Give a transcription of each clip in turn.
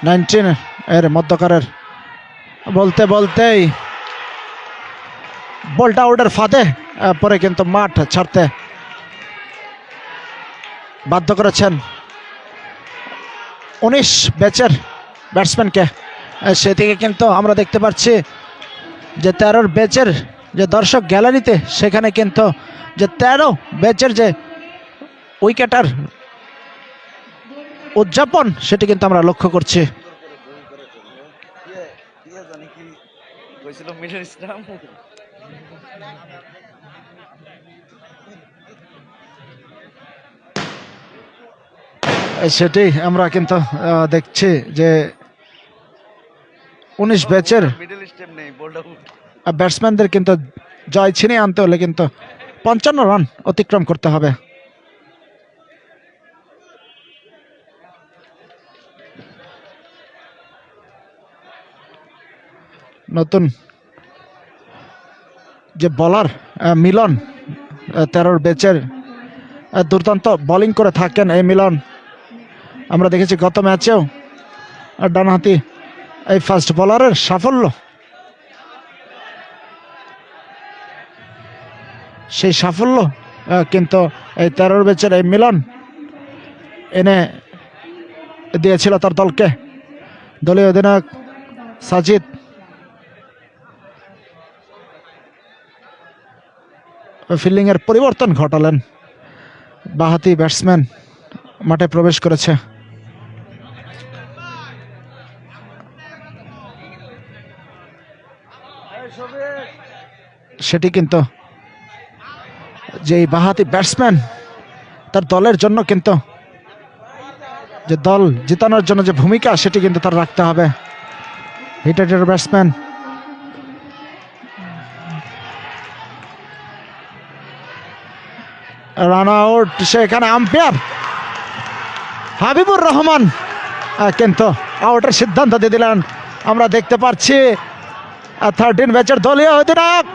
19 এর মধ্যকারের বলতে বলতেই বলটা আউটের ফাঁদে পরে কিন্তু মাঠ ছাড়তে বাধ্য করেছেন 19 ব্যাচের ব্যাটসম্যানকে। সেদিকে কিন্তু আমরা দেখতে পাচ্ছি যে 13 ব্যাচের যে দর্শক গ্যালারিতে, সেখানে কিন্তু যে 13 ব্যাচের যে উইকেটার উদযাপন সেটি কিন্তু আমরা লক্ষ্য করছি। সেটি আমরা কিন্তু দেখছি যে 19 ব্যাচের ব্যাটসম্যানদের কিন্তু জয় ছিনিয়ে আনতে হলে কিন্তু 55 রান অতিক্রম করতে হবে। নতুন যে বলার মিলন 13 ব্যাচের দুর্দান্ত বোলিং করে থাকেন এই মিলন। আমরা দেখেছি গত ম্যাচেও ডানহাতি এই ফাস্ট বোলারের সাফল্য, সেই সাফল্য কিন্তু এই 13 ব্যাচের এই মিলন এনে দিয়েছিল তার দলকে। দলীয় অধিনায়ক সাজিদ ফিল্ডিং এর পরিবর্তন ঘটালেন, বাঁহাতি ব্যাটসম্যান মাঠে প্রবেশ করেছে। সেটি কিন্তু যে বাঁহাতি ব্যাটসম্যান তার দলের জন্য কিন্তু যে দল জিতানোর জন্য যে ভূমিকা সেটি কিন্তু তার রাখতে হবে। হিটারের ব্যাটসম্যান রান আউট, সেখানে আম্পায়ার হাবিবুর রহমান কিন্তু আউটের সিদ্ধান্ত দিয়ে দিলেন। আমরা দেখতে পাচ্ছি 13 ব্যাচের দলীয় অধিনায়ক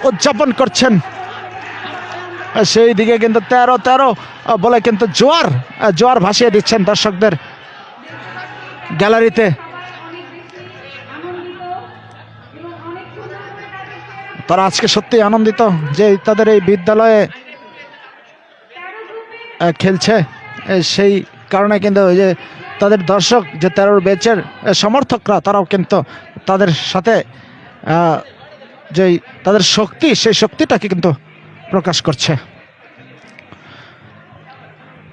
উদযাপন করছেন, সেই দিকে কিন্তু 13-13 বলে কিন্তু জোয়ার ভাসিয়ে দিচ্ছেন দর্শকদের গ্যালারিতে। তারা আজকে সত্যি আনন্দিত যে তাদের এই বিদ্যালয়ে খেলছে, সেই কারণে কিন্তু ওই যে তাদের দর্শক যে 13 ব্যাচের সমর্থকরা তারাও কিন্তু তাদের সাথে যে তাদের শক্তি, সেই শক্তিটাকে কিন্তু প্রকাশ করছে।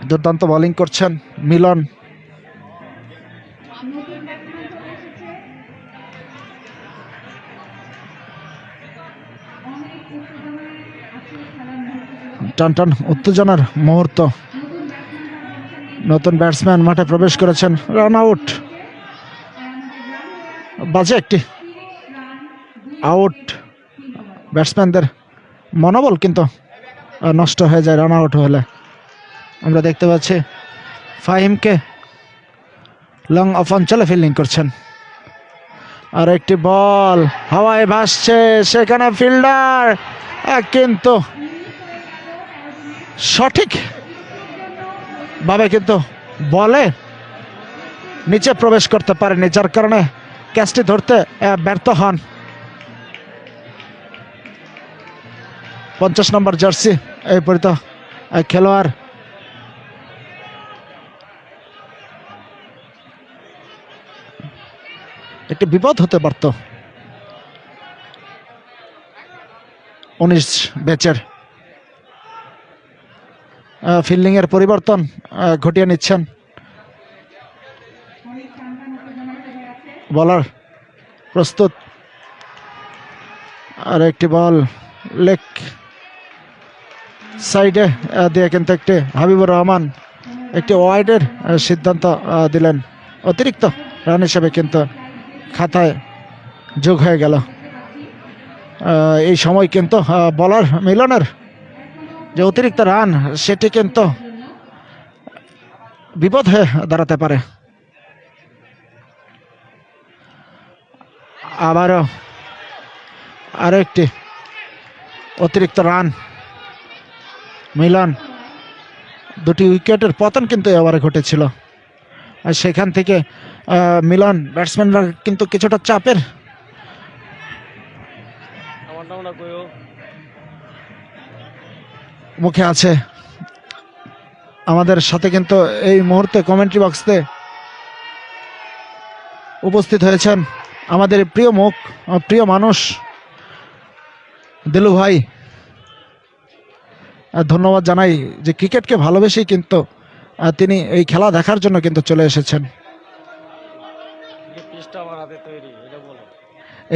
দুর্দান্ত বোলিং করছেন মিলন। টানটান উত্তেজনার মুহূর্ত। নতুন ব্যাটসম্যান মাঠে প্রবেশ করেছেন, রান আউট, বাজে একটি আউট। ব্যাটসম্যানদের মনোবল কিন্তু নষ্ট হয়ে যায় রান আউট হলে। আমরা দেখতে পাচ্ছি ফাহিমকে লং অফ অঞ্চলে ফিল্ডিং করছেন, আর একটি বল হাওয়ায় ভাসছে, সেখানে ফিল্ডার কিন্তু সঠিক ভাবে কিন্তু বলে নিচে প্রবেশ করতে পারেনি, যার কারণে ক্যাচটি ধরতে ব্যর্থ হন। 50 নম্বর জার্সি এই পরিত খেলোয়াড়। একটি বিপদ হতে পারত 19 ব্যাচের। ফিল্ডিং এর পরিবর্তন ঘটিয়ে নিচ্ছেন বলার প্রস্তুত, আর একটি বল লেগ সাইডে দিয়ে কিন্তু একটি হাবিবুর রহমান একটি ওয়াইডের সিদ্ধান্ত দিলেন, অতিরিক্ত রান হিসেবে কিন্তু খাতায় যোগ হয়ে গেল। এই সময় কিন্তু বলার মিলনের যে অতিরিক্ত রান সেটি কিন্তু বিপদ হয়ে দাঁড়াতে পারে। আবারও আরো একটি অতিরিক্ত রান মিলন। দুটি উইকেটের পতন কিন্তু এবারে ঘটেছিল, আর সেখান থেকে মিলন ব্যাটসম্যানরা কিন্তু কিছুটা চাপের মুখে আছে। আমাদের সাথে কিন্তু এই মুহূর্তে কমেন্ট্রি বক্সে উপস্থিত হয়েছেন আমাদের প্রিয় মুখ, প্রিয় মানুষ দিলু ভাই। ধন্যবাদ জানাই যে ক্রিকেটকে ভালোবেসে কিন্তু তিনি এই খেলা দেখার জন্য কিন্তু চলে এসেছেন।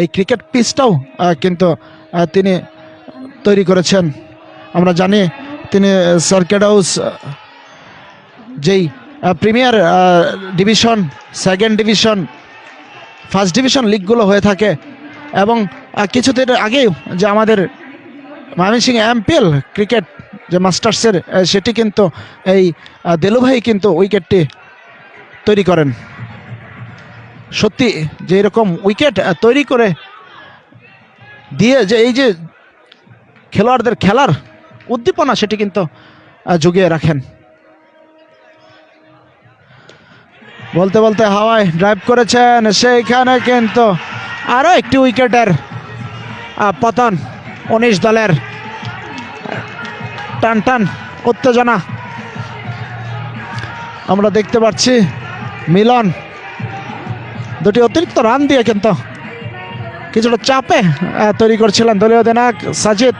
এই ক্রিকেট পিচটাও কিন্তু তিনি তৈরি করেছেন। আমরা জানি তিনি সার্কিট হাউস যেই premier division, second division, first division লিগগুলো হয়ে থাকে এবং কিছুদিন আগেই যে আমাদের ময়মনসিংহ এমপিএল ক্রিকেট যে মাস্টার্সের সেটি কিন্তু এই দেলু ভাই কিন্তু উইকেটটি তৈরি করেন। সত্যি যে এরকম উইকেট তৈরি করে দিয়ে যে এই যে খেলোয়াড়দের খেলার উদ্দীপনা সেটি কিন্তু জুগিয়ে রাখেন। বলতে বলতে হাওয়ায় ড্রাইভ করেছেন, সেইখানে কিন্তু আরও একটি উইকেটের পতন। 19 দলের টান টান উত্তেজনা আমরা দেখতে পাচ্ছি। মিলন দুটি অতিরিক্ত রান দিয়ে কিন্তু কিছুটা চাপে তৈরি করছিলেন দলীয় অধিনায়ক সাজিদ।